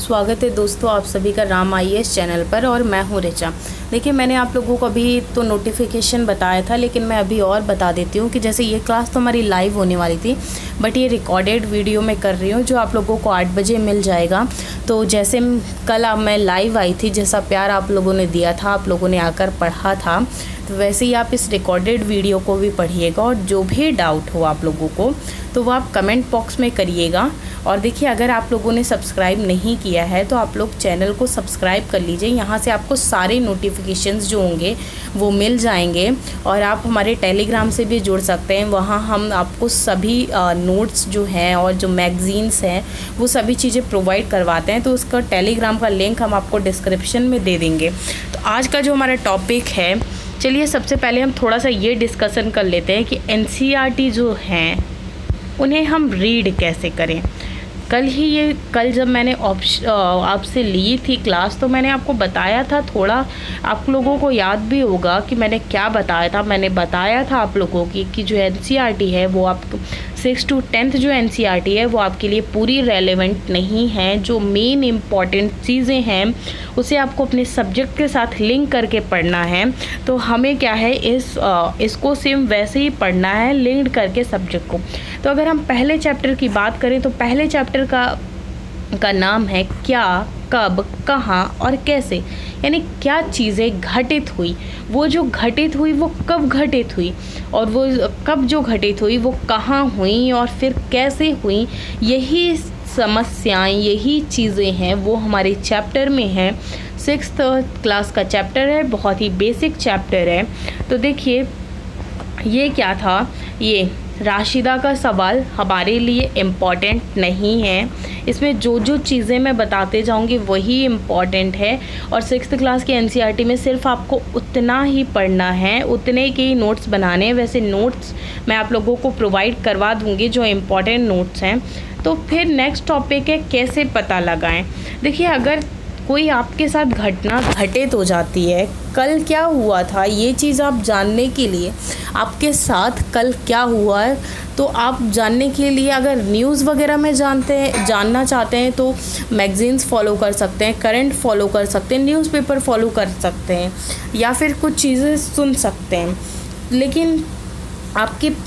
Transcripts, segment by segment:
स्वागत है दोस्तों आप सभी का राम आईएएस चैनल पर। और मैं हूँ ऋचा। देखिए, मैंने आप लोगों को अभी तो नोटिफिकेशन बताया था, लेकिन मैं अभी और बता देती हूँ कि जैसे ये क्लास तो हमारी लाइव होने वाली थी, बट ये रिकॉर्डेड वीडियो में कर रही हूँ जो आप लोगों को 8 बजे मिल जाएगा। तो जैसे कल मैं लाइव आई थी, जैसा प्यार आप लोगों ने दिया था, आप लोगों ने आकर पढ़ा था, तो वैसे ही आप इस रिकॉर्डेड वीडियो को भी पढ़िएगा। और जो भी डाउट हो आप लोगों को तो वो आप कमेंट बॉक्स में करिएगा। और देखिए, अगर आप लोगों ने सब्सक्राइब नहीं किया है तो आप लोग चैनल को सब्सक्राइब कर लीजिए। यहाँ से आपको सारे नोटिफिकेशंस जो होंगे वो मिल जाएंगे। और आप हमारे टेलीग्राम से भी जुड़ सकते हैं, वहाँ हम आपको सभी नोट्स जो हैं और जो मैगज़ीन्स हैं वो सभी चीज़ें प्रोवाइड करवाते हैं। तो उसका टेलीग्राम का लिंक हम आपको डिस्क्रिप्शन में दे देंगे। तो आज का जो हमारा टॉपिक है, चलिए सबसे पहले हम थोड़ा सा ये डिस्कशन कर लेते हैं कि एनसीईआरटी जो हैं उन्हें हम रीड कैसे करें। कल जब मैंने आपसे ली थी क्लास तो मैंने आपको बताया था, थोड़ा आप लोगों को याद भी होगा कि मैंने क्या बताया था। मैंने बताया था आप लोगों की कि जो एनसीईआरटी है वो आप 6 to 10th जो एनसीईआरटी है वो आपके लिए पूरी रेलेवेंट नहीं है। जो मेन इम्पॉर्टेंट चीज़ें हैं उसे आपको अपने सब्जेक्ट के साथ लिंक करके पढ़ना है। तो हमें क्या है, इसको सेम वैसे ही पढ़ना है, लिंक करके सब्जेक्ट को। तो अगर हम पहले चैप्टर की बात करें तो पहले चैप्टर का नाम है क्या, कब, कहाँ और कैसे। यानी क्या चीज़ें घटित हुई, वो जो घटित हुई वो कब घटित हुई, और वो कब जो घटित हुई वो कहाँ हुई और फिर कैसे हुई। यही समस्याएं, यही चीज़ें हैं वो हमारे चैप्टर में हैं। 6th क्लास का चैप्टर है, बहुत ही बेसिक चैप्टर है। तो देखिए, ये क्या था, ये राशिदा का सवाल हमारे लिए इम्पॉर्टेंट नहीं है। इसमें जो जो चीज़ें मैं बताते जाऊंगी वही इम्पॉर्टेंट है। और 6th क्लास की एनसीईआरटी में सिर्फ आपको उतना ही पढ़ना है, उतने के ही नोट्स बनाने हैं। वैसे नोट्स मैं आप लोगों को प्रोवाइड करवा दूंगी जो इम्पॉर्टेंट नोट्स हैं। तो फिर नेक्स्ट टॉपिक है कैसे पता लगाएं। देखिए, अगर कोई आपके साथ घटना घटित हो जाती है, कल क्या हुआ था ये चीज़ आप जानने के लिए, आपके साथ कल क्या हुआ है तो आप जानने के लिए अगर न्यूज़ वगैरह में जानना चाहते हैं तो मैगज़ीन्स फॉलो कर सकते हैं, करंट फॉलो कर सकते हैं, न्यूज़पेपर फॉलो कर सकते हैं, या फिर कुछ चीज़ें सुन सकते हैं। लेकिन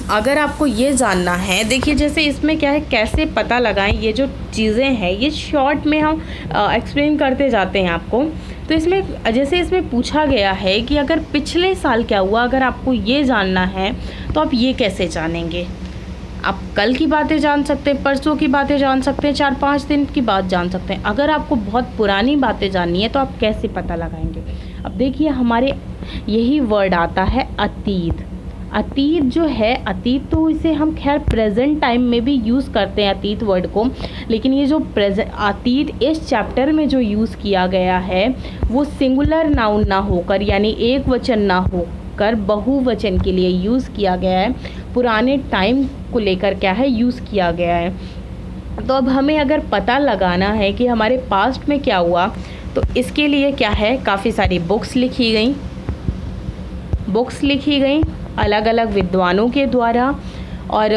अगर आपको ये जानना है, देखिए जैसे इसमें क्या है, कैसे पता लगाएं, ये जो चीज़ें हैं ये शॉर्ट में हम एक्सप्लेन करते जाते हैं आपको। तो इसमें पूछा गया है कि अगर पिछले साल क्या हुआ, अगर आपको ये जानना है तो आप ये कैसे जानेंगे। आप कल की बातें जान सकते हैं, परसों की बातें जान सकते हैं, 4-5 दिन की बात जान सकते हैं। अगर आपको बहुत पुरानी बातें जाननी है तो आप कैसे पता लगाएंगे। अब देखिए, हमारे यही वर्ड आता है अतीत। अतीत जो है, अतीत तो इसे हम खैर प्रेजेंट टाइम में भी यूज़ करते हैं अतीत वर्ड को, लेकिन ये जो अतीत इस चैप्टर में जो यूज़ किया गया है वो सिंगुलर नाउन ना होकर, यानी एक वचन ना होकर बहुवचन के लिए यूज़ किया गया है। पुराने टाइम को लेकर क्या है, यूज़ किया गया है। तो अब हमें अगर पता लगाना है कि हमारे पास्ट में क्या हुआ, तो इसके लिए क्या है, काफ़ी सारी बुक्स लिखी गई अलग अलग विद्वानों के द्वारा, और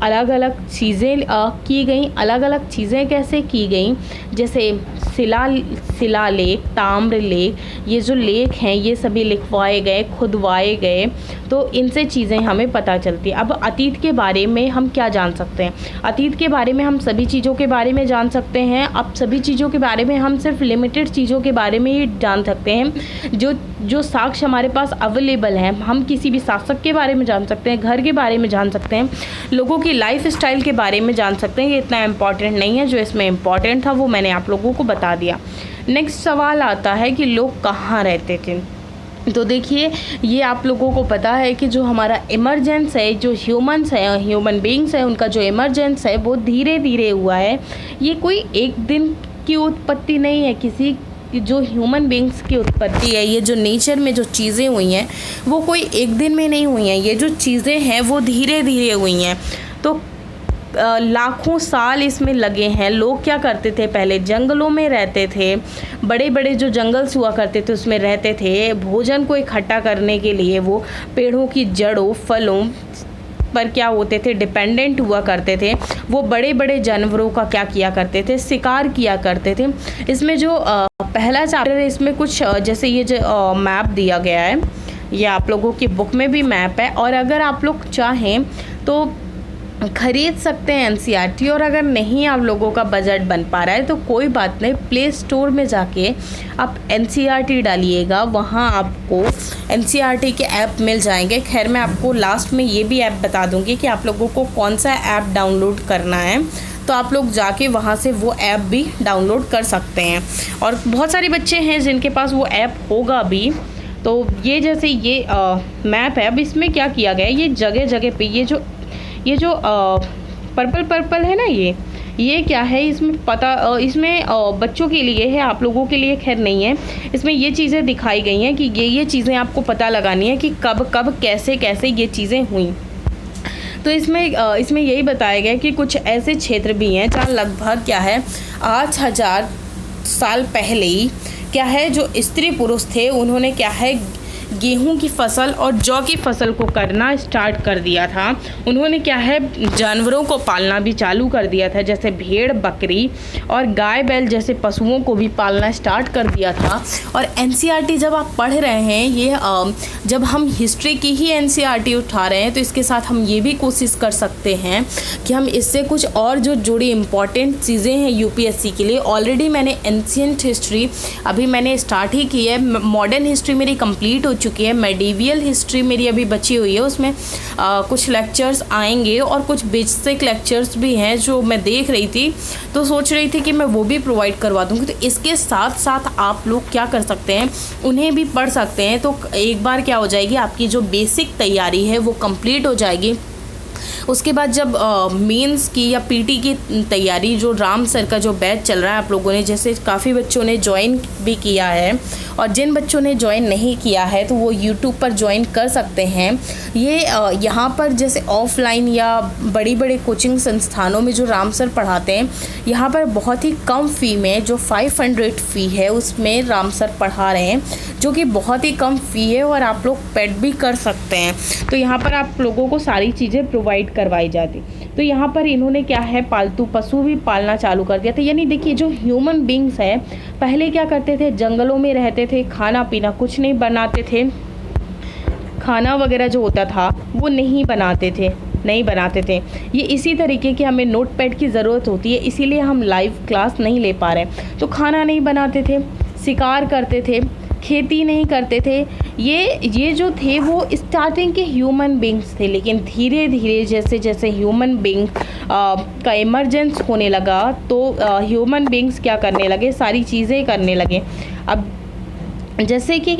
अलग अलग चीज़ें की गई। अलग अलग चीज़ें कैसे की गई, जैसे शिलालेख, ताम्र लेख, ये जो लेख हैं ये सभी लिखवाए गए, खुदवाए गए। तो इनसे चीज़ें हमें पता चलती है। अब अतीत के बारे में हम क्या जान सकते हैं, अतीत के बारे में हम सभी चीज़ों के बारे में जान सकते हैं। अब सभी चीज़ों के बारे में हम सिर्फ लिमिटेड चीज़ों के बारे में ही जान सकते हैं जो साक्ष्य हमारे पास अवेलेबल हैं। हम किसी भी शासक के बारे में जान सकते हैं, घर के बारे में जान सकते हैं, लोगों की लाइफ स्टाइल के बारे में जान सकते हैं। ये इतना इम्पॉर्टेंट नहीं है, जो इसमें इम्पॉर्टेंट था वो मैंने आप लोगों को बता दिया। नेक्स्ट सवाल आता है कि लोग कहाँ रहते थे। तो देखिए, ये आप लोगों को पता है कि जो हमारा इमरजेंस है, जो ह्यूमन बींग्स है, उनका जो इमरजेंस है वो धीरे धीरे हुआ है। ये कोई एक दिन की उत्पत्ति नहीं है, किसी जो ह्यूमन बींग्स की उत्पत्ति है, ये जो नेचर में जो चीज़ें हुई हैं वो कोई एक दिन में नहीं हुई हैं। ये जो चीज़ें हैं वो धीरे धीरे हुई हैं। तो लाखों साल इसमें लगे हैं। लोग क्या करते थे, पहले जंगलों में रहते थे, बड़े बड़े जो जंगल्स हुआ करते थे उसमें रहते थे। भोजन को इकट्ठा करने के लिए वो पेड़ों की जड़ों, फलों पर क्या होते थे, डिपेंडेंट हुआ करते थे, वो बड़े बड़े जानवरों का क्या किया करते थे, शिकार किया करते थे। इसमें जो पहला चैप्टर है, इसमें कुछ जैसे ये जो मैप दिया गया है, ये आप लोगों की बुक में भी मैप है, और अगर आप लोग चाहें तो खरीद सकते हैं एनसीईआरटी, और अगर नहीं आप लोगों का बजट बन पा रहा है तो कोई बात नहीं, प्ले स्टोर में जाके आप एनसीईआरटी डालिएगा, वहाँ आपको एनसीईआरटी के ऐप मिल जाएंगे। खैर मैं आपको लास्ट में ये भी ऐप बता दूँगी कि आप लोगों को कौन सा ऐप डाउनलोड करना है, तो आप लोग जाके वहाँ से वो ऐप भी डाउनलोड कर सकते हैं। और बहुत सारे बच्चे हैं जिनके पास वो ऐप होगा भी। तो ये जैसे ये मैप है, अब इसमें क्या किया गया है, ये जगह जगह पे ये जो पर्पल है ना, ये क्या है, इसमें इसमें बच्चों के लिए है, आप लोगों के लिए खैर नहीं है। इसमें ये चीज़ें दिखाई गई हैं कि ये चीज़ें आपको पता लगानी है कि कब कब कैसे कैसे ये चीज़ें हुई। तो इसमें यही बताया गया कि कुछ ऐसे क्षेत्र भी हैं जहाँ लगभग क्या है 8000 साल पहले ही क्या है जो स्त्री पुरुष थे, उन्होंने क्या है गेहूं की फसल और जौ की फसल को करना स्टार्ट कर दिया था। उन्होंने क्या है जानवरों को पालना भी चालू कर दिया था, जैसे भेड़ बकरी और गाय बैल जैसे पशुओं को भी पालना स्टार्ट कर दिया था। और एनसीईआरटी जब आप पढ़ रहे हैं, ये जब हम हिस्ट्री की ही एनसीईआरटी उठा रहे हैं, तो इसके साथ हम ये भी कोशिश कर सकते हैं कि हम इससे कुछ और जो जुड़ी इम्पॉर्टेंट चीज़ें हैं यूपीएससी के लिए। ऑलरेडी मैंने एंशिएंट हिस्ट्री अभी मैंने स्टार्ट ही की है, मॉडर्न हिस्ट्री मेरी कंप्लीट हो चुकी है, मेडिवियल हिस्ट्री मेरी अभी बची हुई है, उसमें कुछ लेक्चर्स आएंगे और कुछ बेसिक लेक्चर्स भी हैं जो मैं देख रही थी, तो सोच रही थी कि मैं वो भी प्रोवाइड करवा दूँगी। तो इसके साथ साथ आप लोग क्या कर सकते हैं, उन्हें भी पढ़ सकते हैं। तो एक बार क्या हो जाएगी, आपकी जो बेसिक तैयारी है वो कंप्लीट हो जाएगी। उसके बाद जब मेंस की या पीटी की तैयारी, जो राम सर का जो बैच चल रहा है, आप लोगों ने जैसे काफ़ी बच्चों ने ज्वाइन भी किया है, और जिन बच्चों ने ज्वाइन नहीं किया है तो वो यूट्यूब पर ज्वाइन कर सकते हैं। ये यहाँ पर जैसे ऑफलाइन या बड़ी बड़ी कोचिंग संस्थानों में जो राम सर पढ़ाते हैं, यहाँ पर बहुत ही कम फ़ी में, जो 500 फ़ी है उसमें राम सर पढ़ा रहे हैं, जो कि बहुत ही कम फ़ी है, और आप लोग पेड भी कर सकते हैं। तो यहाँ पर आप लोगों को सारी चीज़ें प्रोवाइड करवाई जाती। तो यहाँ पर इन्होंने क्या है पालतू पशु भी पालना चालू कर दिया था। यानी देखिए, जो ह्यूमन बींग्स है पहले क्या करते थे, जंगलों में रहते थे, खाना पीना कुछ नहीं बनाते थे, खाना वगैरह जो होता था वो नहीं बनाते थे। ये इसी तरीके की हमें नोट पैड की ज़रूरत होती है, इसीलिए हम लाइव क्लास नहीं ले पा रहे। तो खाना नहीं बनाते थे, शिकार करते थे, खेती नहीं करते थे। ये जो थे वो स्टार्टिंग के ह्यूमन बींग्स थे, लेकिन धीरे धीरे जैसे जैसे ह्यूमन बींग का इमरजेंस होने लगा, तो ह्यूमन बींग्स क्या करने लगे, सारी चीज़ें करने लगे। अब जैसे कि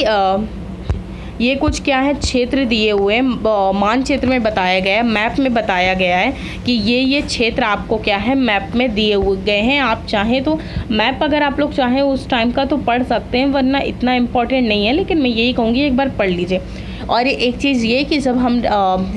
ये कुछ क्या है क्षेत्र दिए हुए, मानचित्र में बताया गया है, मैप में बताया गया है कि ये क्षेत्र आपको क्या है मैप में दिए हुए गए हैं। आप चाहें तो मैप अगर आप लोग चाहें उस टाइम का तो पढ़ सकते हैं, वरना इतना इम्पोर्टेंट नहीं है, लेकिन मैं यही कहूँगी एक बार पढ़ लीजिए। और एक चीज़ ये कि जब हम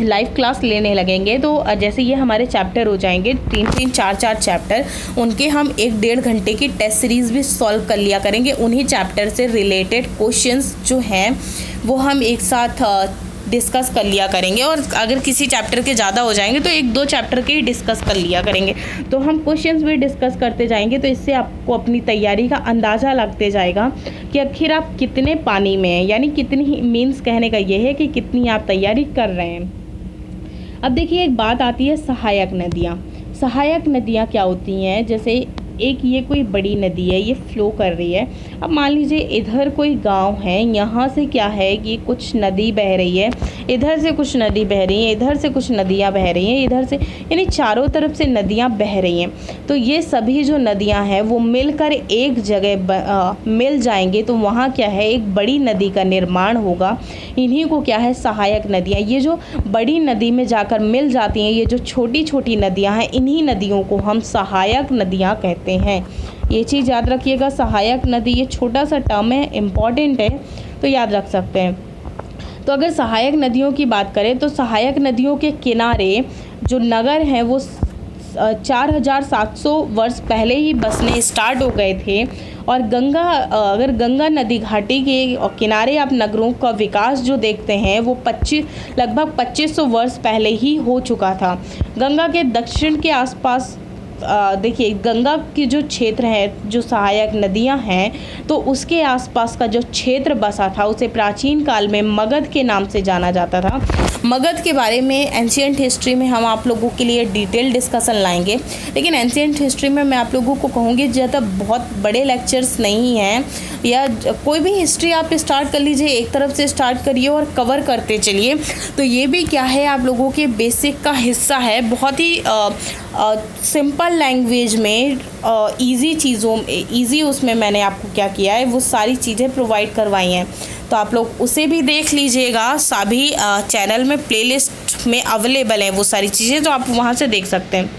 लाइव क्लास लेने लगेंगे तो जैसे ये हमारे चैप्टर हो जाएंगे 3-3, 4-4 चैप्टर, उनके हम 1-1.5 घंटे की टेस्ट सीरीज़ भी सॉल्व कर लिया करेंगे। उन्हीं चैप्टर से रिलेटेड क्वेश्चंस जो हैं वो हम एक साथ डिस्कस कर लिया करेंगे, और अगर किसी चैप्टर के ज़्यादा हो जाएंगे तो 1-2 चैप्टर के ही डिस्कस कर लिया करेंगे। तो हम क्वेश्चंस भी डिस्कस करते जाएंगे, तो इससे आपको अपनी तैयारी का अंदाज़ा लगते जाएगा कि आखिर आप कितने पानी में हैं, यानी कितनी, मीन्स कहने का ये है कि कितनी आप तैयारी कर रहे हैं। अब देखिए, एक बात आती है सहायक नदियाँ। सहायक नदियाँ क्या होती हैं, जैसे एक ये कोई बड़ी नदी है, ये फ्लो कर रही है। अब मान लीजिए इधर कोई गांव है, यहाँ से क्या है कि कुछ नदी बह रही है, इधर से कुछ नदी बह रही है, इधर से कुछ नदियाँ बह रही हैं, इधर से, यानी चारों तरफ से नदियाँ बह रही हैं। तो ये सभी जो नदियाँ हैं वो मिलकर एक जगह मिल जाएंगे, तो वहाँ क्या है एक बड़ी नदी का निर्माण होगा। इन्हीं को क्या है सहायक नदियाँ। ये जो बड़ी नदी में जाकर मिल जाती हैं, ये जो छोटी छोटी नदियाँ हैं, इन्हीं नदियों को हम सहायक नदियाँ कहते हैं। ये चीज़ याद रखिएगा, सहायक नदी, ये छोटा सा टर्म है, इम्पॉर्टेंट है, तो याद रख सकते हैं। तो अगर सहायक नदियों की बात करें तो सहायक नदियों के किनारे जो नगर हैं वो 4700 वर्ष पहले ही बसने स्टार्ट हो गए थे। और अगर गंगा नदी घाटी के किनारे आप नगरों का विकास जो देखते हैं वो लगभग 2500 वर्ष पहले ही हो चुका था। गंगा के दक्षिण के आसपास देखिए, गंगा की जो क्षेत्र है, जो सहायक नदियां हैं, तो उसके आसपास का जो क्षेत्र बसा था उसे प्राचीन काल में मगध के नाम से जाना जाता था। मगध के बारे में एंशिएंट हिस्ट्री में हम आप लोगों के लिए डिटेल डिस्कशन लाएंगे, लेकिन एंशिएंट हिस्ट्री में मैं आप लोगों को कहूँगी ज़्यादा बहुत बड़े लेक्चर्स नहीं हैं, या कोई भी हिस्ट्री आप स्टार्ट कर लीजिए, एक तरफ से स्टार्ट करिए और कवर करते चलिए। तो ये भी क्या है, आप लोगों के बेसिक का हिस्सा है। बहुत ही सिंपल लैंग्वेज में ईजी उसमें मैंने आपको क्या किया है, वो सारी चीज़ें प्रोवाइड करवाई हैं। तो आप लोग उसे भी देख लीजिएगा, सभी चैनल में प्लेलिस्ट में अवेलेबल है वो सारी चीज़ें, तो आप वहाँ से देख सकते हैं।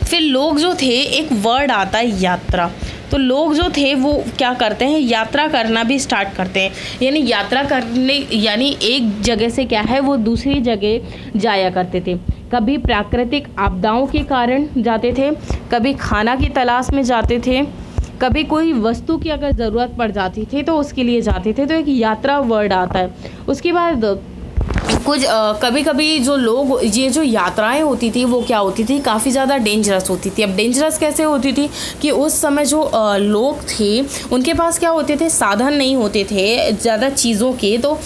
फिर लोग जो थे, एक वर्ड आता है यात्रा। तो लोग जो थे वो क्या करते हैं, यात्रा करना भी स्टार्ट करते हैं। यानी यात्रा करने, यानी एक जगह से क्या है वो दूसरी जगह जाया करते थे। कभी प्राकृतिक आपदाओं के कारण जाते थे, कभी खाना की तलाश में जाते थे, कभी कोई वस्तु की अगर ज़रूरत पड़ जाती थी तो उसके लिए जाते थे। तो एक यात्रा वर्ड आता है। उसके बाद कुछ कभी कभी जो लोग, ये जो यात्राएं होती थी वो क्या होती थी, काफ़ी ज़्यादा डेंजरस होती थी। अब डेंजरस कैसे होती थी कि उस समय जो लोग थे उनके पास क्या होते थे, साधन नहीं होते थे ज़्यादा चीज़ों के। तो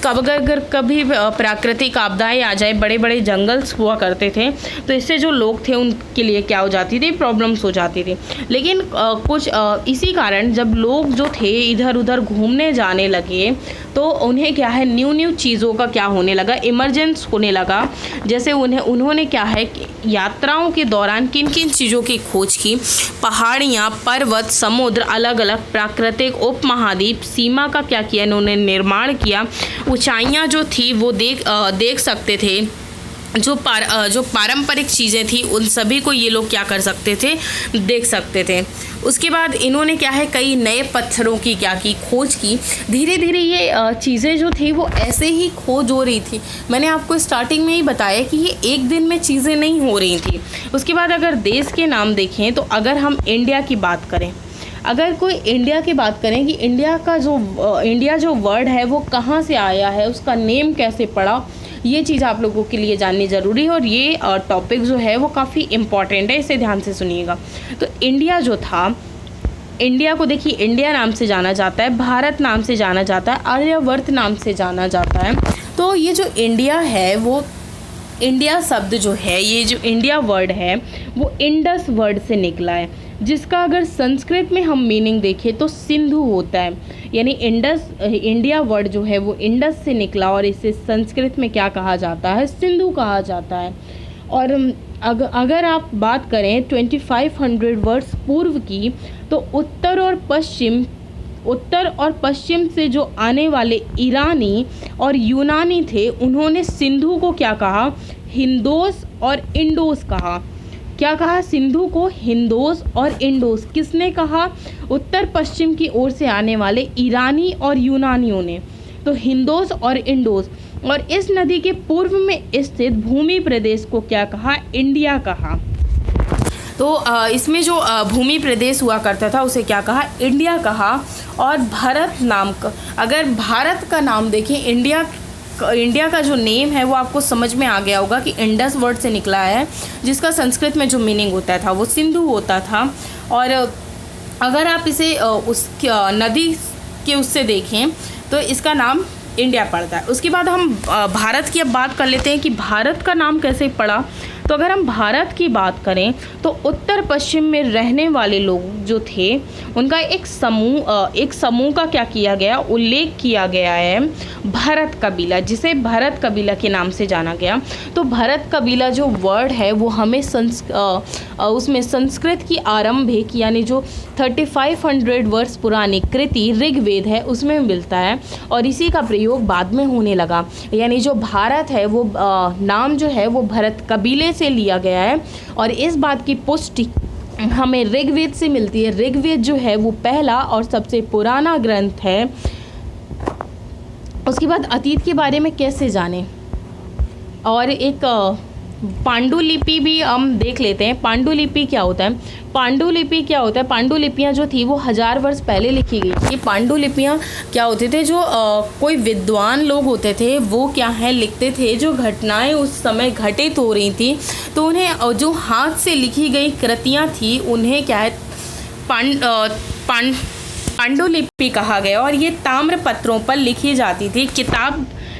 अगर कभी प्राकृतिक आपदाएं आ जाए, बड़े बड़े जंगल्स हुआ करते थे, तो इससे जो लोग थे उनके लिए क्या हो जाती थी, प्रॉब्लम्स हो जाती थी। लेकिन कुछ इसी कारण जब लोग जो थे इधर उधर घूमने जाने लगे तो उन्हें क्या है, न्यू चीज़ों का क्या होने लगा, इमरजेंस होने लगा। जैसे उन्होंने क्या है, यात्राओं के दौरान किन किन चीज़ों की खोज की, पहाड़ियाँ, पर्वत, समुद्र, अलग अलग प्राकृतिक उपमहाद्वीप, सीमा का क्या किया, इन्होंने निर्माण किया। ऊंचाइयाँ जो थी वो देख सकते थे। जो पारंपरिक चीज़ें थी उन सभी को ये लोग क्या कर सकते थे, देख सकते थे। उसके बाद इन्होंने क्या है, कई नए पत्थरों की क्या की, खोज की। धीरे धीरे ये चीज़ें जो थी वो ऐसे ही खोज हो रही थी। मैंने आपको स्टार्टिंग में ही बताया कि ये एक दिन में चीज़ें नहीं हो रही थी। उसके बाद अगर देश के नाम देखें तो अगर हम इंडिया की बात करें, अगर कोई इंडिया की बात करें कि इंडिया जो वर्ड है वो कहाँ से आया है, उसका नेम कैसे पड़ा, ये चीज़ आप लोगों के लिए जाननी ज़रूरी है। और ये टॉपिक जो है वो काफ़ी इम्पॉर्टेंट है, इसे ध्यान से सुनिएगा। तो इंडिया जो था, इंडिया को देखिए इंडिया नाम से जाना जाता है, भारत नाम से जाना जाता है, आर्यवर्त नाम से जाना जाता है। तो ये जो इंडिया है वो, इंडिया शब्द जो है, ये जो इंडिया वर्ड है वो इंडस वर्ड से निकला है, जिसका अगर संस्कृत में हम मीनिंग देखें तो सिंधु होता है। यानी इंडिया वर्ड जो है वो इंडस से निकला और इसे संस्कृत में क्या कहा जाता है, सिंधु कहा जाता है। और अगर आप बात करें 2500 वर्ष पूर्व की, तो उत्तर और पश्चिम से जो आने वाले ईरानी और यूनानी थे उन्होंने सिंधु को क्या कहा, हिंदोस और इंडोस कहा। क्या कहा, सिंधु को हिंदोस और इंडोस। किसने कहा, उत्तर पश्चिम की ओर से आने वाले ईरानी और यूनानियों ने। तो हिंदोस और इंडोस। और इस नदी के पूर्व में स्थित भूमि प्रदेश को क्या कहा, इंडिया कहा। तो इसमें जो भूमि प्रदेश हुआ करता था उसे क्या कहा, इंडिया कहा। और भारत नाम का, अगर भारत का नाम देखें, इंडिया का जो नेम है वो आपको समझ में आ गया होगा कि इंडस वर्ड से निकला है, जिसका संस्कृत में जो मीनिंग होता था वो सिंधु होता था। और अगर आप इसे उस नदी के उससे देखें तो इसका नाम इंडिया पड़ता है। उसके बाद हम भारत की अब बात कर लेते हैं कि भारत का नाम कैसे पड़ा। तो अगर हम भारत की बात करें तो उत्तर पश्चिम में रहने वाले लोग जो थे उनका एक समूह का क्या किया गया, उल्लेख किया गया है, भरत कबीला, जिसे भरत कबीला के नाम से जाना गया। तो भरत कबीला जो वर्ड है वो हमें उसमें संस्कृत की आरंभिक, यानी जो 3500 वर्ष पुरानी कृति ऋग्वेद है उसमें मिलता है, और इसी का प्रयोग बाद में होने लगा। यानी जो भारत है वो नाम जो है वो भरत कबीले से लिया गया है। और इस बात की पुष्टि हमें ऋग्वेद से मिलती है। ऋग्वेद जो है वो पहला और सबसे पुराना ग्रंथ है। उसके बाद अतीत के बारे में कैसे जाने, और एक पांडुलिपि भी हम देख लेते हैं। पांडुलिपि क्या होता है? पांडुलिपि क्या होता है? पांडुलिपियाँ जो थी वो 1000 वर्ष पहले लिखी गई। ये पांडुलिपियाँ क्या होते थे? जो कोई विद्वान लोग होते थे वो क्या है लिखते थे, जो घटनाएं उस समय घटित हो रही थी तो उन्हें जो हाथ से लिखी गई कृतियाँ थी उन्हें क्या है पांडुलिपि कहा गया। और ये ताम्र पत्रों पर लिखी जाती थी।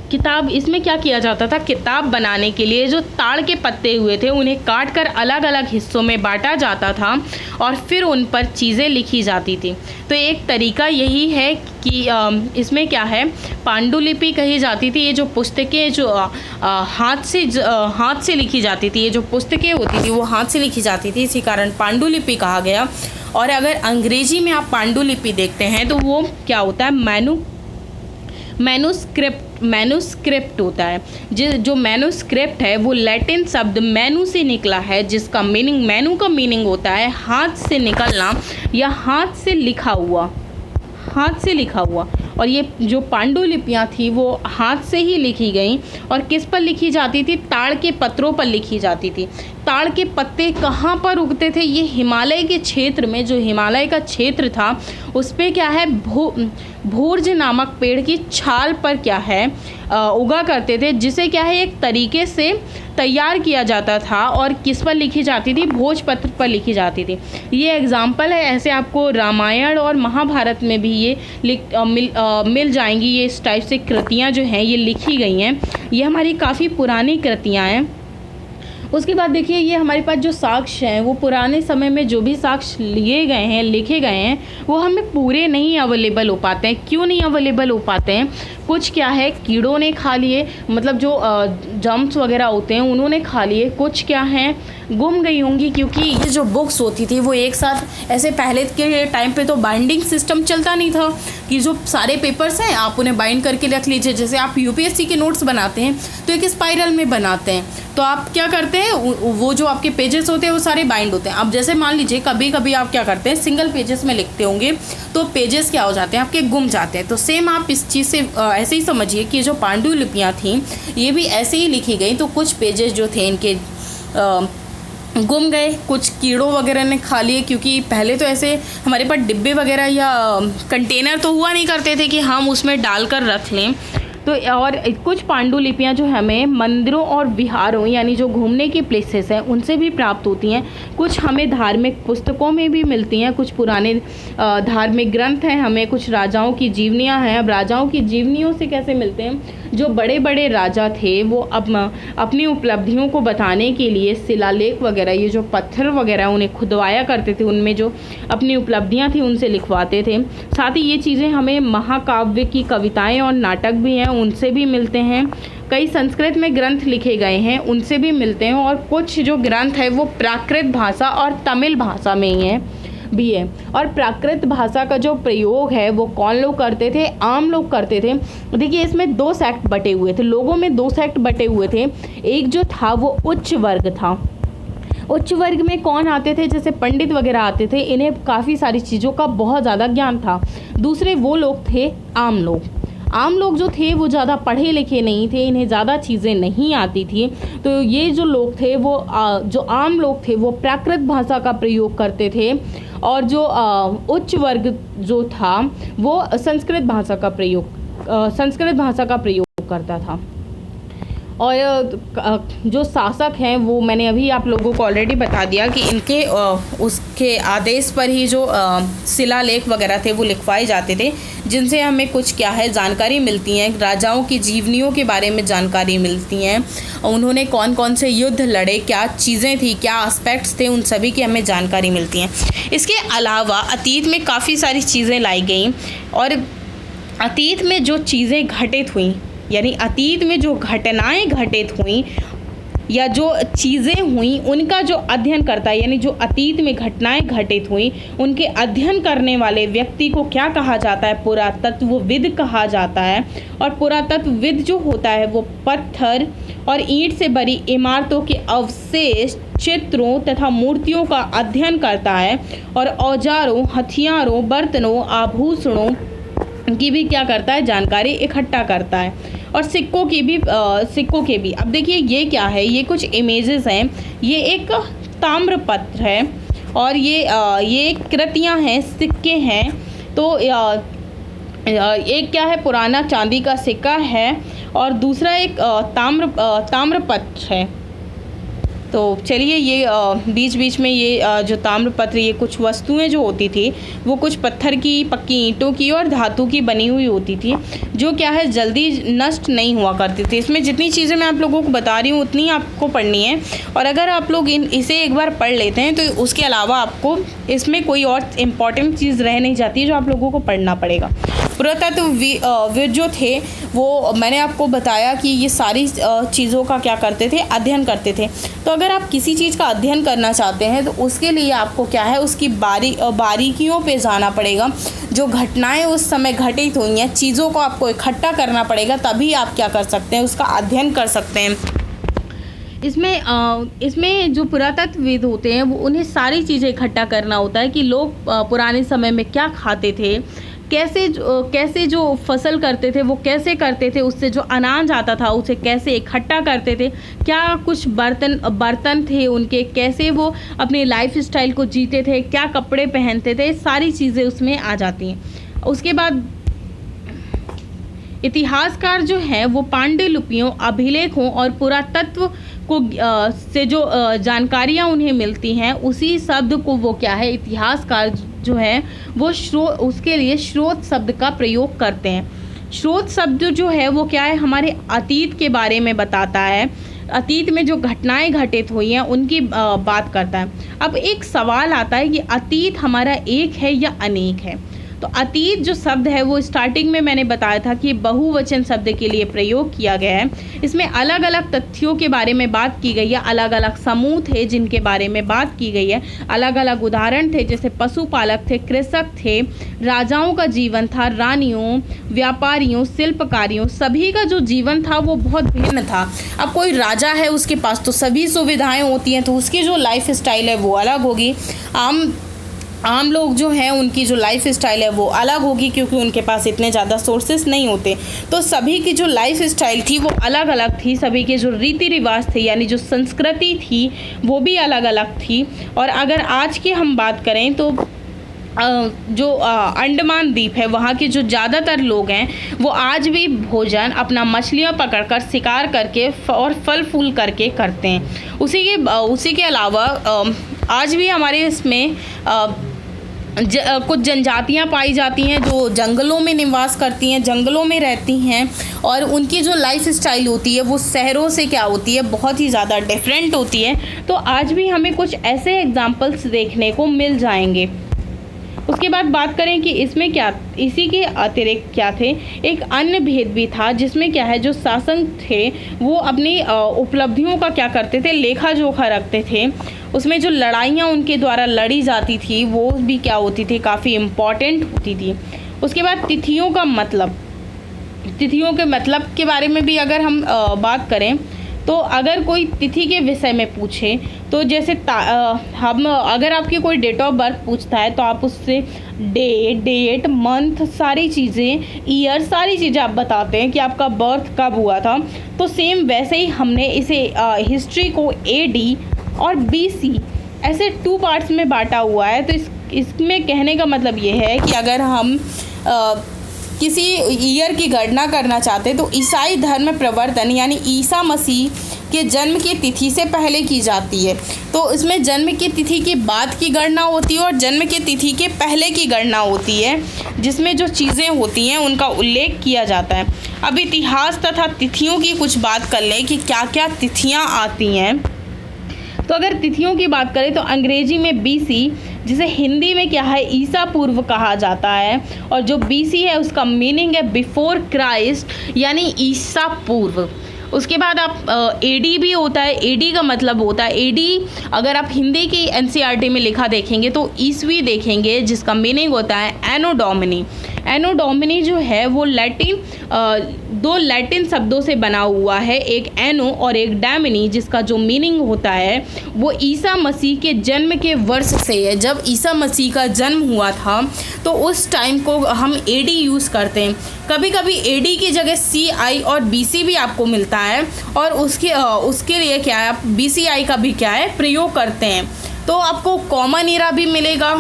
किताब इसमें क्या किया जाता था? किताब बनाने के लिए जो ताड़ के पत्ते हुए थे उन्हें काट कर अलग अलग हिस्सों में बांटा जाता था और फिर उन पर चीज़ें लिखी जाती थी। तो एक तरीका यही है कि इसमें क्या है, पांडुलिपि कही जाती थी। ये जो पुस्तकें जो हाथ से लिखी जाती थी, ये जो पुस्तकें होती थी वो हाथ से लिखी जाती थी, इसी कारण पांडुलिपि कहा गया। और अगर अंग्रेजी में आप पांडुलिपि देखते हैं तो वो क्या होता है? मैन्युस्क्रिप्ट होता है। जो मैन्युस्क्रिप्ट है वो लैटिन शब्द मैनु से निकला है, जिसका मीनिंग, मैनु का मीनिंग होता है हाथ से निकलना या हाथ से लिखा हुआ। और ये जो पांडुलिपियाँ थी वो हाथ से ही लिखी गई। और किस पर लिखी जाती थी? ताड़ के पत्रों पर लिखी जाती थी। ताड़ के पत्ते कहाँ पर उगते थे? ये हिमालय के क्षेत्र में, जो हिमालय का क्षेत्र था उस पर क्या है, भूर्ज नामक पेड़ की छाल पर क्या है उगा करते थे, जिसे क्या है एक तरीके से तैयार किया जाता था। और किस पर लिखी जाती थी? भोजपत्र पर लिखी जाती थी। ये एग्जाम्पल है, ऐसे आपको रामायण और महाभारत में भी ये मिल जाएंगी। ये इस टाइप से कृतियाँ जो हैं ये लिखी गई हैं। ये हमारी काफ़ी पुरानी कृतियाँ हैं। उसके बाद देखिए, ये हमारे पास जो साक्ष्य हैं वो पुराने समय में जो भी साक्ष्य लिए गए हैं, लिखे गए हैं, वो हमें पूरे नहीं अवेलेबल हो पाते हैं। क्यों नहीं अवेलेबल हो पाते हैं? कुछ क्या है कीड़ों ने खा लिए, मतलब जो जम्स वगैरह होते हैं उन्होंने खा लिए। कुछ क्या हैं गुम गई होंगी, क्योंकि ये जो बुक्स होती थी वो एक साथ, ऐसे पहले के टाइम पे तो बाइंडिंग सिस्टम चलता नहीं था कि जो सारे पेपर्स हैं आप उन्हें बाइंड करके रख लीजिए। जैसे आप यूपीएससी के नोट्स बनाते हैं तो एक स्पाइरल में बनाते हैं, तो आप क्या करते हैं, वो जो आपके पेजेस होते हैं वो सारे बाइंड होते हैं। अब जैसे मान लीजिए कभी कभी आप क्या करते हैं, सिंगल पेजेस में लिखते होंगे तो पेजेस क्या हो जाते हैं आपके, गुम जाते हैं। तो सेम आप इस चीज़ से ऐसे ही समझिए कि जो पांडुलिपियाँ थीं ये भी ऐसे ही लिखी गई। तो कुछ पेजेस जो थे इनके गुम गए, कुछ कीड़ों वगैरह ने खा लिए, क्योंकि पहले तो ऐसे हमारे पास डिब्बे वगैरह या कंटेनर तो हुआ नहीं करते थे कि हम उसमें डालकर रख लें। तो और कुछ पांडुलिपियाँ जो हमें मंदिरों और विहारों, यानी जो घूमने की प्लेसेस हैं उनसे भी प्राप्त होती हैं। कुछ हमें धार्मिक पुस्तकों में भी मिलती हैं। कुछ पुराने धार्मिक ग्रंथ हैं, हमें कुछ राजाओं की जीवनियाँ हैं। अब राजाओं की जीवनियों से कैसे मिलते हैं? जो बड़े बड़े राजा थे वो अब अपनी उपलब्धियों को बताने के लिए शिलालेख वगैरह, ये जो पत्थर वगैरह उन्हें खुदवाया करते थे, उनमें जो अपनी उपलब्धियां थी उनसे लिखवाते थे। साथ ही ये चीज़ें हमें महाकाव्य की कविताएं और नाटक भी हैं उनसे भी मिलते हैं। कई संस्कृत में ग्रंथ लिखे गए हैं उनसे भी मिलते हैं। और कुछ जो ग्रंथ है वो प्राकृत भाषा और तमिल भाषा में ही है। और प्राकृत भाषा का जो प्रयोग है वो कौन लोग करते थे? आम लोग करते थे। देखिए, इसमें दो सेक्ट बटे हुए थे, लोगों में दो सेक्ट बटे हुए थे। एक जो था वो उच्च वर्ग था। उच्च वर्ग में कौन आते थे? जैसे पंडित वगैरह आते थे, इन्हें काफ़ी सारी चीज़ों का बहुत ज़्यादा ज्ञान था। दूसरे वो लोग थे आम लोग। आम लोग जो थे वो ज़्यादा पढ़े लिखे नहीं थे, इन्हें ज़्यादा चीज़ें नहीं आती थी। तो ये जो लोग थे वो जो आम लोग थे वो प्राकृत भाषा का प्रयोग करते थे। और जो उच्च वर्ग जो था वो संस्कृत भाषा का प्रयोग करता था। और जो शासक हैं वो मैंने अभी आप लोगों को ऑलरेडी बता दिया कि इनके उसके आदेश पर ही जो शिलालेख वगैरह थे वो लिखवाए जाते थे, जिनसे हमें कुछ क्या है जानकारी मिलती है। राजाओं की जीवनियों के बारे में जानकारी मिलती हैं, उन्होंने कौन कौन से युद्ध लड़े, क्या चीज़ें थी, क्या एस्पेक्ट्स थे, उन सभी की हमें जानकारी मिलती हैं। इसके अलावा अतीत में काफ़ी सारी चीज़ें लाई गई और अतीत में जो चीज़ें घटित हुई, यानी अतीत में जो घटनाएं घटित हुई या जो चीज़ें हुई उनका जो अध्ययन करता है, यानी जो अतीत में घटनाएं घटित हुई उनके अध्ययन करने वाले व्यक्ति को क्या कहा जाता है? पुरातत्वविद कहा जाता है। और पुरातत्वविद जो होता है वो पत्थर और ईंट से बनी इमारतों के अवशेष, चित्रों तथा मूर्तियों का अध्ययन करता है और औजारों, हथियारों, बर्तनों, आभूषणों की भी क्या करता है, जानकारी इकट्ठा करता है। और सिक्कों के भी अब देखिए ये क्या है, ये कुछ इमेजेस हैं। ये एक ताम्रपत्र है और ये कृतियाँ हैं, सिक्के हैं। तो एक क्या है, पुराना चांदी का सिक्का है और दूसरा एक ताम्रपत्र है। तो चलिए ये बीच बीच में ये जो ताम्रपत्र, ये कुछ वस्तुएं जो होती थी वो कुछ पत्थर की, पक्की ईंटों की और धातु की बनी हुई होती थी, जो क्या है जल्दी नष्ट नहीं हुआ करती थी। इसमें जितनी चीज़ें मैं आप लोगों को बता रही हूँ उतनी आपको पढ़नी है, और अगर आप लोग इसे एक बार पढ़ लेते हैं तो उसके अलावा आपको इसमें कोई और इम्पॉर्टेंट चीज़ रह नहीं जाती जो आप लोगों को पढ़ना पड़ेगा। पुरातत्वविद जो थे वो मैंने आपको बताया कि ये सारी चीज़ों का क्या करते थे, अध्ययन करते थे। तो अगर आप किसी चीज़ का अध्ययन करना चाहते हैं तो उसके लिए आपको क्या है, उसकी बारीकियों पे जाना पड़ेगा। जो घटनाएं उस समय घटित हुई हैं, चीज़ों को आपको इकट्ठा करना पड़ेगा, तभी आप क्या कर सकते हैं, उसका अध्ययन कर सकते हैं। इसमें जो पुरातत्वविद होते हैं वो उन्हें सारी चीज़ें इकट्ठा करना होता है कि लोग पुराने समय में क्या खाते थे, कैसे जो फसल करते थे वो कैसे करते थे, उससे जो अनाज आता था उसे कैसे इकट्ठा करते थे, क्या कुछ बर्तन थे उनके, कैसे वो अपने लाइफ स्टाइल को जीते थे, क्या कपड़े पहनते थे, सारी चीज़ें उसमें आ जाती हैं। उसके बाद इतिहासकार जो हैं वो पांडुलिपियों, अभिलेखों और पुरातत्व को से जो जानकारियाँ उन्हें मिलती हैं, उसी शब्द को वो क्या है, इतिहासकार जो है वो उसके लिए स्रोत शब्द का प्रयोग करते हैं। स्रोत शब्द जो है वो क्या है, हमारे अतीत के बारे में बताता है, अतीत में जो घटनाएं घटित हुई हैं उनकी बात करता है। अब एक सवाल आता है कि अतीत हमारा एक है या अनेक है। तो अतीत जो शब्द है वो स्टार्टिंग में मैंने बताया था कि बहुवचन शब्द के लिए प्रयोग किया गया है। इसमें अलग अलग तथ्यों के बारे में बात की गई है, अलग अलग समूह थे जिनके बारे में बात की गई है, अलग अलग उदाहरण थे, जैसे पशुपालक थे, कृषक थे, राजाओं का जीवन था, रानियों, व्यापारियों, शिल्पकारियों, सभी का जो जीवन था वो बहुत भिन्न था। अब कोई राजा है, उसके पास तो सभी सुविधाएं होती हैं, तो उसकी जो लाइफ स्टाइल है वो अलग होगी। आम लोग जो हैं उनकी जो लाइफ स्टाइल है वो अलग होगी, क्योंकि उनके पास इतने ज़्यादा सोर्सेस नहीं होते। तो सभी की जो लाइफ स्टाइल थी वो अलग अलग थी, सभी के जो रीति रिवाज थे यानी जो संस्कृति थी वो भी अलग अलग थी। और अगर आज की हम बात करें तो जो अंडमान द्वीप है वहाँ के जो ज़्यादातर लोग हैं वो आज भी भोजन अपना मछलियाँ पकड़कर, शिकार करके और फल फूल करके करते हैं। उसी के अलावा आज भी हमारे इसमें कुछ जनजातियाँ पाई जाती हैं जो जंगलों में निवास करती हैं, जंगलों में रहती हैं, और उनकी जो लाइफ स्टाइल होती है वो शहरों से क्या होती है, बहुत ही ज़्यादा डिफरेंट होती है। तो आज भी हमें कुछ ऐसे एग्जाम्पल्स देखने को मिल जाएंगे। उसके बाद बात करें कि इसमें क्या, इसी के अतिरिक्त क्या थे, एक अन्य भेद भी था जिसमें क्या है, जो शासक थे वो अपनी उपलब्धियों का क्या करते थे, लेखा जोखा रखते थे। उसमें जो लड़ाइयाँ उनके द्वारा लड़ी जाती थी वो भी क्या होती थी, काफ़ी इम्पॉर्टेंट होती थी। उसके बाद तिथियों के मतलब के बारे में भी अगर हम बात करें तो अगर कोई तिथि के विषय में पूछे तो जैसे अगर आपकी कोई डेट ऑफ बर्थ पूछता है तो आप उससे डेट, मंथ, सारी चीज़ें, ईयर, सारी चीज़ें आप बताते हैं कि आपका बर्थ कब हुआ था। तो सेम वैसे ही हमने इसे हिस्ट्री को AD और BC ऐसे 2 पार्ट्स में बांटा हुआ है। तो इसमें कहने का मतलब ये है कि अगर हम किसी ईयर की गणना करना चाहते हैं तो ईसाई धर्म प्रवर्तन यानी ईसा मसीह के जन्म की तिथि से पहले की जाती है। तो इसमें जन्म की तिथि के बाद की गणना होती है और जन्म की तिथि के पहले की गणना होती है, जिसमें जो चीज़ें होती हैं उनका उल्लेख किया जाता है। अब इतिहास तथा तिथियों की कुछ बात कर लें कि क्या क्या तिथियाँ आती हैं। तो अगर तिथियों की बात करें तो अंग्रेजी में BC, जिसे हिंदी में क्या है, ईसा पूर्व कहा जाता है, और जो BC है उसका मीनिंग है बिफोर क्राइस्ट यानी ईसा पूर्व। उसके बाद आप AD भी होता है, AD का मतलब होता है, AD अगर आप हिंदी की NCERT में लिखा देखेंगे तो ईसवी देखेंगे, जिसका मीनिंग होता है एनो डोमिनी। एनो डोमिनी जो है वो लैटिन दो लैटिन शब्दों से बना हुआ है, एक एनो और एक डोमिनी, जिसका जो मीनिंग होता है वो ईसा मसीह के जन्म के वर्ष से है। जब ईसा मसीह का जन्म हुआ था तो उस टाइम को हम एडी यूज़ करते हैं। कभी कभी एडी की जगह CI और BC भी आपको मिलता है, और उसके लिए क्या है, आप BCI का भी क्या है प्रयोग करते हैं। तो आपको कॉमन ईरा भी मिलेगा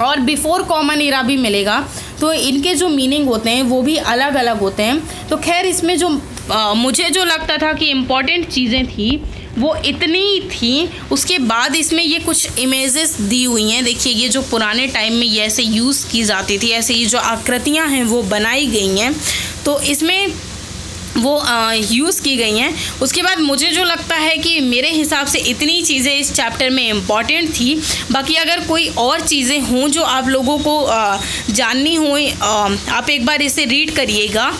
और बिफोर कॉमन ईरा भी मिलेगा, तो इनके जो मीनिंग होते हैं वो भी अलग अलग होते हैं। तो खैर इसमें जो मुझे जो लगता था कि इम्पॉर्टेंट चीज़ें थी वो इतनी थी। उसके बाद इसमें ये कुछ इमेजेस दी हुई हैं। देखिए ये जो पुराने टाइम में ये ऐसे यूज़ की जाती थी, ऐसे ये जो आकृतियाँ हैं वो बनाई गई हैं, तो इसमें वो यूज़ की गई हैं। उसके बाद मुझे जो लगता है कि मेरे हिसाब से इतनी चीज़ें इस चैप्टर में इम्पॉर्टेंट थी। बाकी अगर कोई और चीज़ें हों जो आप लोगों को जाननी हो, आप एक बार इसे रीड करिएगा,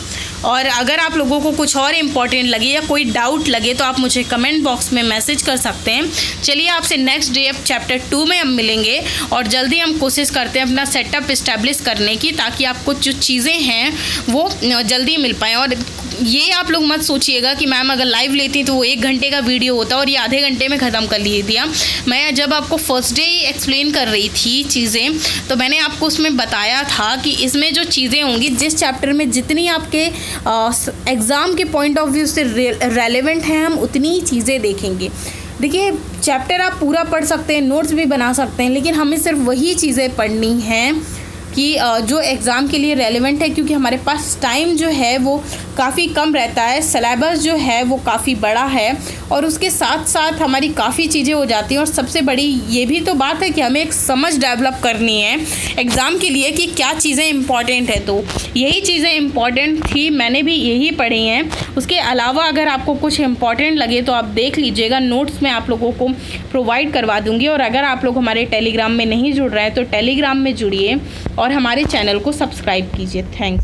और अगर आप लोगों को कुछ और इम्पॉर्टेंट लगे या कोई डाउट लगे तो आप मुझे कमेंट बॉक्स में मैसेज कर सकते हैं। चलिए आपसे नेक्स्ट डे चैप्टर 2 में हम मिलेंगे, और जल्दी हम कोशिश करते हैं अपना सेटअप इस्टेब्लिश करने की, ताकि आपको जो चीज़ें हैं वो जल्दी मिल पाएँ। और ये आप लोग मत सोचिएगा कि मैम अगर लाइव लेती तो वो 1 घंटे का वीडियो होता और ये आधे घंटे में ख़त्म कर लिए दिया। मैं जब आपको फर्स्ट डे ही एक्सप्लेन कर रही थी चीज़ें, तो मैंने आपको उसमें बताया था कि इसमें जो चीज़ें होंगी, जिस चैप्टर में जितनी आपके एग्ज़ाम के पॉइंट ऑफ व्यू से रेलेवेंट हैं, हम उतनी ही चीज़ें देखेंगे। देखिए चैप्टर आप पूरा पढ़ सकते हैं, नोट्स भी बना सकते हैं, लेकिन हमें सिर्फ वही चीज़ें पढ़नी हैं कि जो एग्ज़ाम के लिए रेलेवेंट है, क्योंकि हमारे पास टाइम जो है वो काफ़ी कम रहता है, सिलेबस जो है वो काफ़ी बड़ा है, और उसके साथ साथ हमारी काफ़ी चीज़ें हो जाती हैं। और सबसे बड़ी ये भी तो बात है कि हमें एक समझ डेवलप करनी है एग्ज़ाम के लिए कि क्या चीज़ें इम्पॉर्टेंट है। तो यही चीज़ें इम्पॉर्टेंट थी, मैंने भी यही पढ़ी हैं। उसके अलावा अगर आपको कुछ इम्पॉर्टेंट लगे तो आप देख लीजिएगा, नोट्स मैं आप लोगों को प्रोवाइड करवा दूँगी। और अगर आप लोग हमारे टेलीग्राम में नहीं जुड़ रहे हैं तो टेलीग्राम में जुड़िए और हमारे चैनल को सब्सक्राइब कीजिए। थैंक्स।